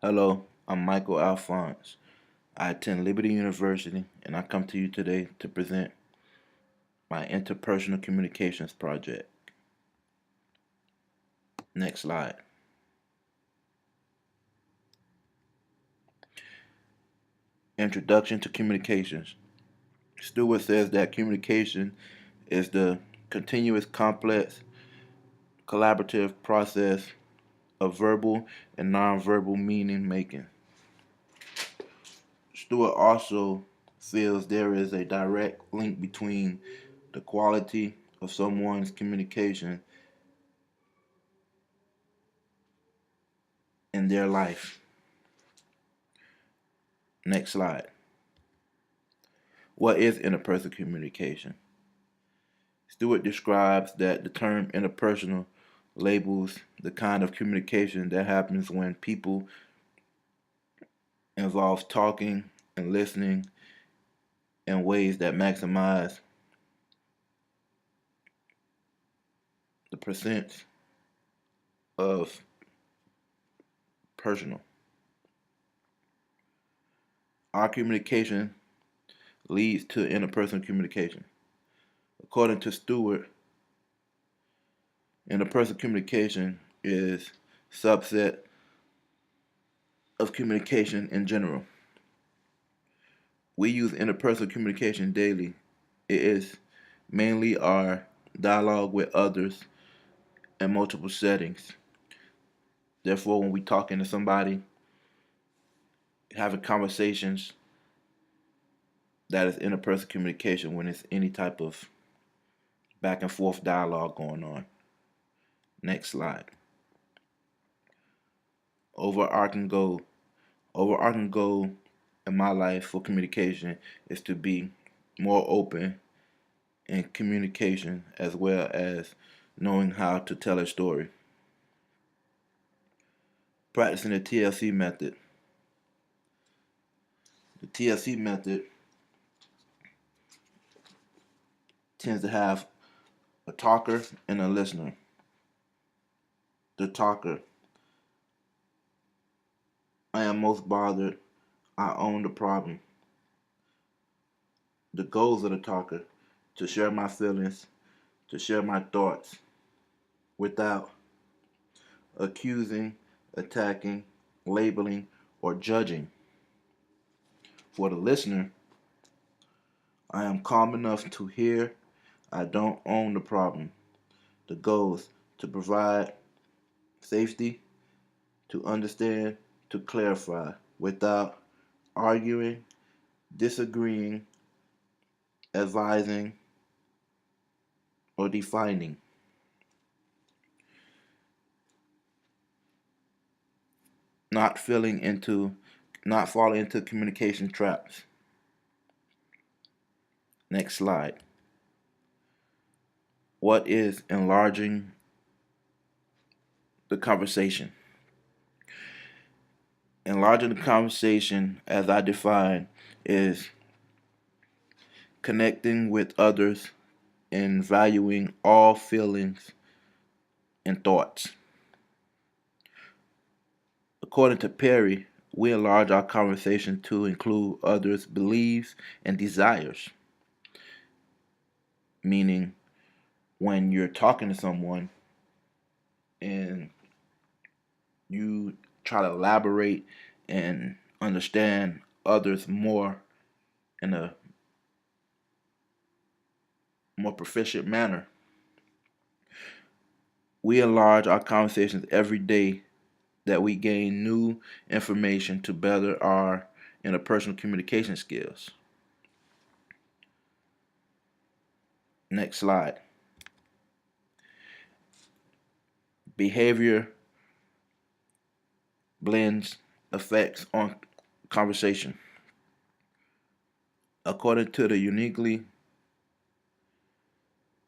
Hello, I'm Michael Alphonse. I attend Liberty University and I come to you today to present my interpersonal communications project. Next slide. Introduction to communications. Stewart says that communication is the continuous, complex, collaborative process of verbal and nonverbal meaning making. Stewart also feels there is a direct link between the quality of someone's communication in their life. Next slide. What is interpersonal communication? Stewart describes that the term interpersonal labels the kind of communication that happens when people involve talking and listening in ways that maximize the percent of personal. Our communication leads to interpersonal communication. According to Stewart, interpersonal communication is a subset of communication in general. We use interpersonal communication daily. It is mainly our dialogue with others in multiple settings. Therefore, when we talking to somebody, having conversations, that is interpersonal communication when it's any type of back and forth dialogue going on. Next slide. Overarching goal. Overarching goal in my life for communication is to be more open in communication as well as knowing how to tell a story. Practicing the TLC method. The TLC method tends to have a talker and a listener. The talker. I am most bothered. I own the problem. The goals of the talker. To share my feelings, to share my thoughts without accusing, attacking, labeling, or judging. For the listener, I am calm enough to hear. I don't own the problem. The goals to provide safety, to understand, to clarify without arguing, disagreeing, advising, or defining. Not falling into communication traps. Next slide. What is enlarging the conversation? Enlarging the conversation, as I define, is connecting with others and valuing all feelings and thoughts. According to Perry, we enlarge our conversation to include others' beliefs and desires. Meaning, when you're talking to someone and you try to elaborate and understand others more in a more proficient manner, we enlarge our conversations every day that we gain new information to better our interpersonal communication skills. Next slide. Behavior blends effects on conversation. According to the uniquely,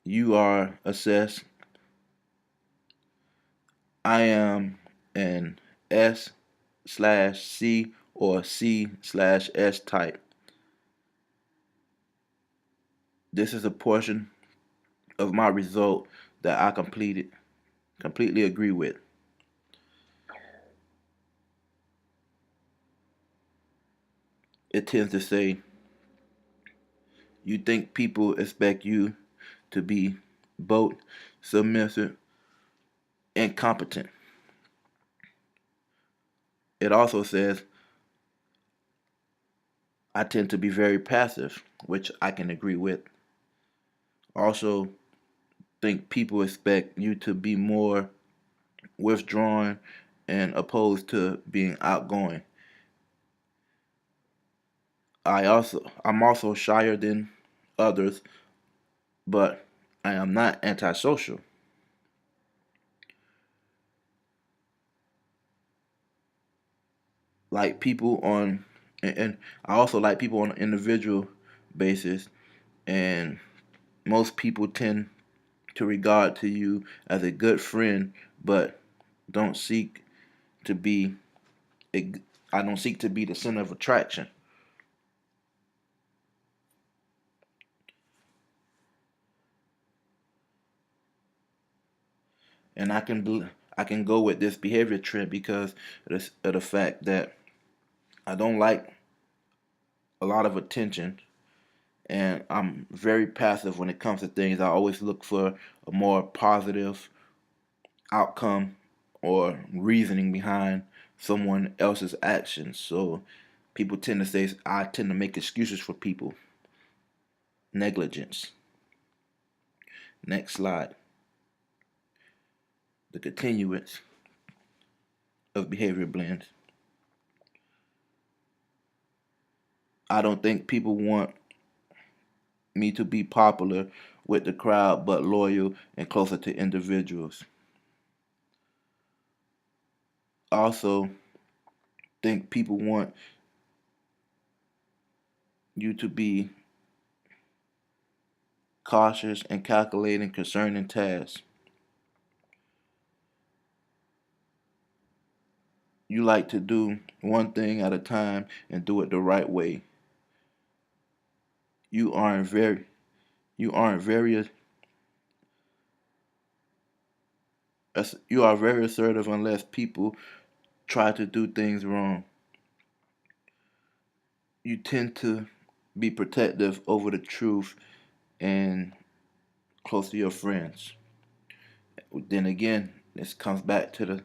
you are assessed. I am an S/C or C/S type. This is a portion of my result that I completely agree with. it tends to say you think people expect you to be both submissive and competent. It also says I tend to be very passive, which I can agree with. Also, think people expect you to be more withdrawn and opposed to being outgoing. I'm also shyer than others, but I am not antisocial. Like people on and I also like people on an individual basis, and most people tend to regard to you as a good friend, but don't seek to be a, I don't seek to be the center of attraction. And I can go with this behavior trend because of the fact that I don't like a lot of attention, and I'm very passive when it comes to things. I always look for a more positive outcome or reasoning behind someone else's actions. So people tend to say I tend to make excuses for people. Negligence. Next slide. The continuance of behavior blends. I don't think people want me to be popular with the crowd, but loyal and closer to individuals. Also, think people want you to be cautious and calculating concerning tasks. You like to do one thing at a time and do it the right way. You aren't very you aren't very you are very assertive unless people try to do things wrong. You tend to be protective over the truth and close to your friends. Then again, this comes back to the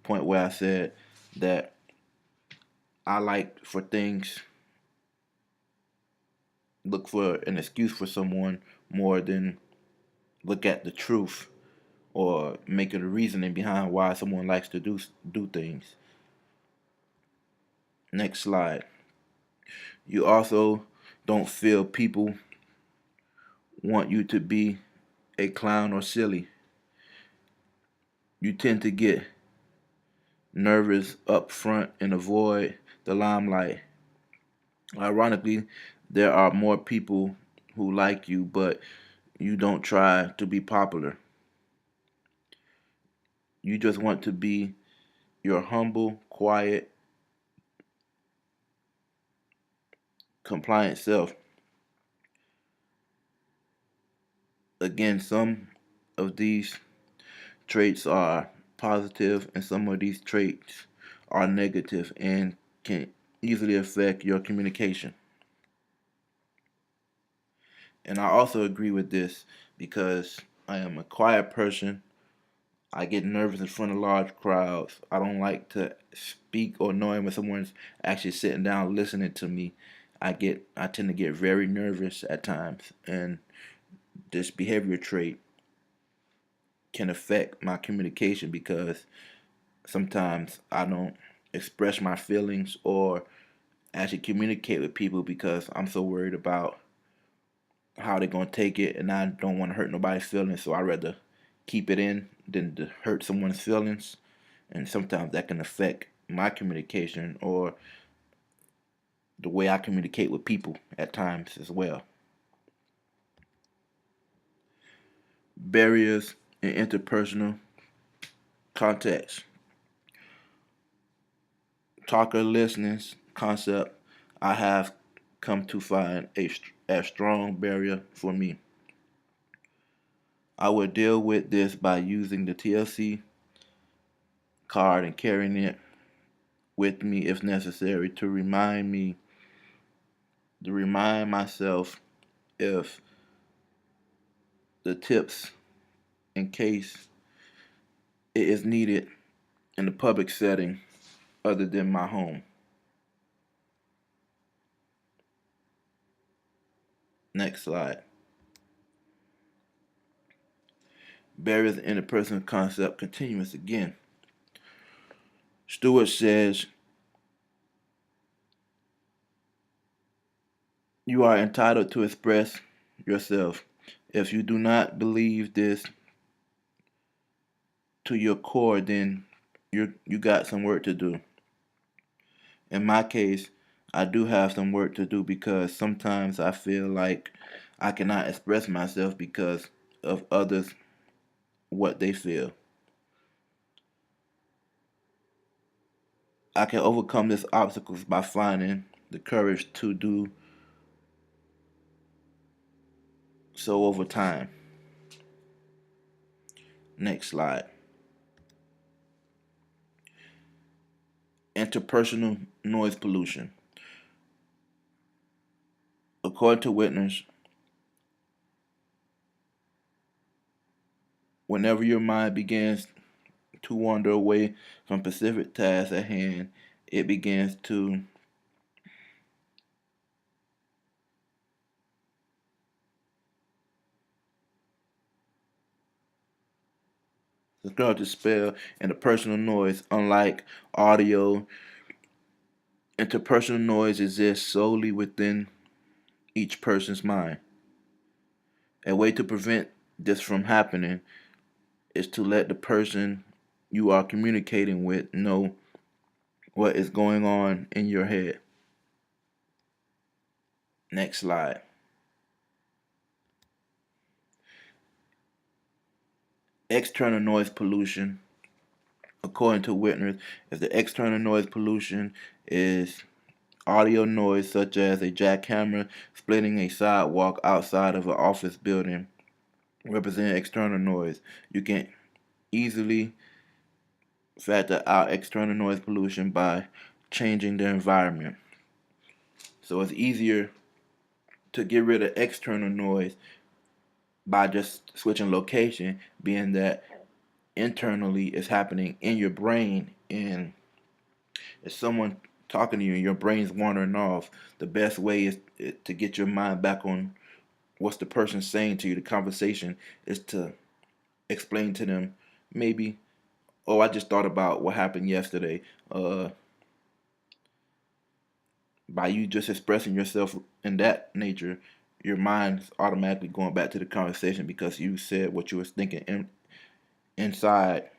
point where I said that I like for things look for an excuse for someone more than look at the truth or make it a reasoning behind why someone likes to do things. Next slide. You also don't feel people want you to be a clown or silly. You tend to get nervous up front and avoid the limelight. Ironically, there are more people who like you, but you don't try to be popular. You just want to be your humble, quiet, compliant self. Again, some of these traits are positive and some of these traits are negative and can easily affect your communication. And I also agree with this because I am a quiet person. I get nervous in front of large crowds. I don't like to speak or knowing when someone's actually sitting down listening to me. I tend to get very nervous at times, and this behavior trait can affect my communication because sometimes I don't express my feelings or actually communicate with people because I'm so worried about how they're gonna take it, and I don't want to hurt nobody's feelings, so I rather keep it in than to hurt someone's feelings, and sometimes that can affect my communication or the way I communicate with people at times as well. Barriers in interpersonal context. Talker listening's concept I have come to find a strong barrier for me. I would deal with this by using the TLC card and carrying it with me if necessary to remind me to remind myself if the tips in case it is needed in a public setting other than my home. Next slide. Barriers in the interpersonal concept continuous again. Stewart says, you are entitled to express yourself. If you do not believe this to your core, then you got some work to do. In my case, I do have some work to do because sometimes I feel like I cannot express myself because of others what they feel. I can overcome these obstacles by finding the courage to do so over time. Next slide. Interpersonal noise pollution. According to witness, whenever your mind begins to wander away from specific tasks at hand, it begins to subscribe to spell interpersonal noise. Unlike audio, interpersonal noise exists solely within each person's mind. A way to prevent this from happening is to let the person you are communicating with know what is going on in your head. Next slide. External noise pollution. According to witness, if the external noise pollution is audio noise such as a jackhammer splitting a sidewalk outside of an office building, represent external noise. You can easily factor out external noise pollution by changing the environment. So it's easier to get rid of external noise by just switching location, being that internally it's happening in your brain, and if someone talking to you and your brain's wandering off, the best way is to get your mind back on what's the person saying to you. The conversation is to explain to them, maybe, oh, I just thought about what happened yesterday. By you just expressing yourself in that nature, your mind's automatically going back to the conversation because you said what you was thinking inside,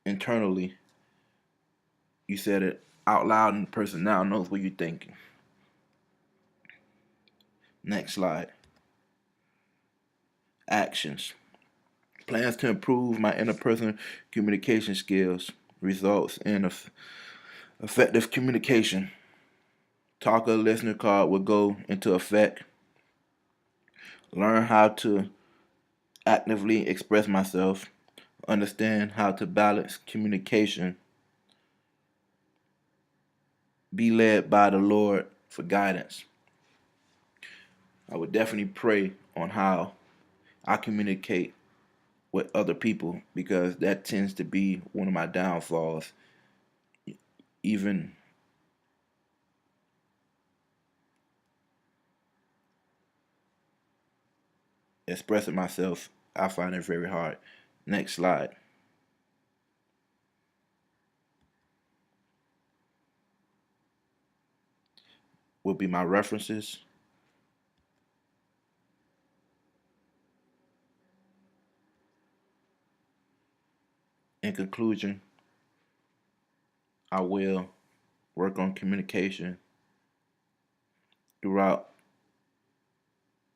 internally. You said it out loud, and the person now knows what you're thinking. Next slide. Actions. Plans to improve my interpersonal communication skills results in effective communication. Talker listener card will go into effect. Learn how to actively express myself. Understand how to balance communication. Be led by the Lord for guidance. I would definitely pray on how I communicate with other people because that tends to be one of my downfalls. Even expressing myself, I find it very hard. Next slide. Will be my references. In conclusion, I will work on communication throughout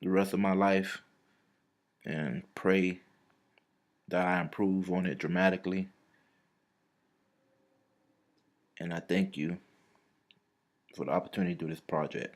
the rest of my life and pray that I improve on it dramatically. And I thank you for the opportunity to do this project.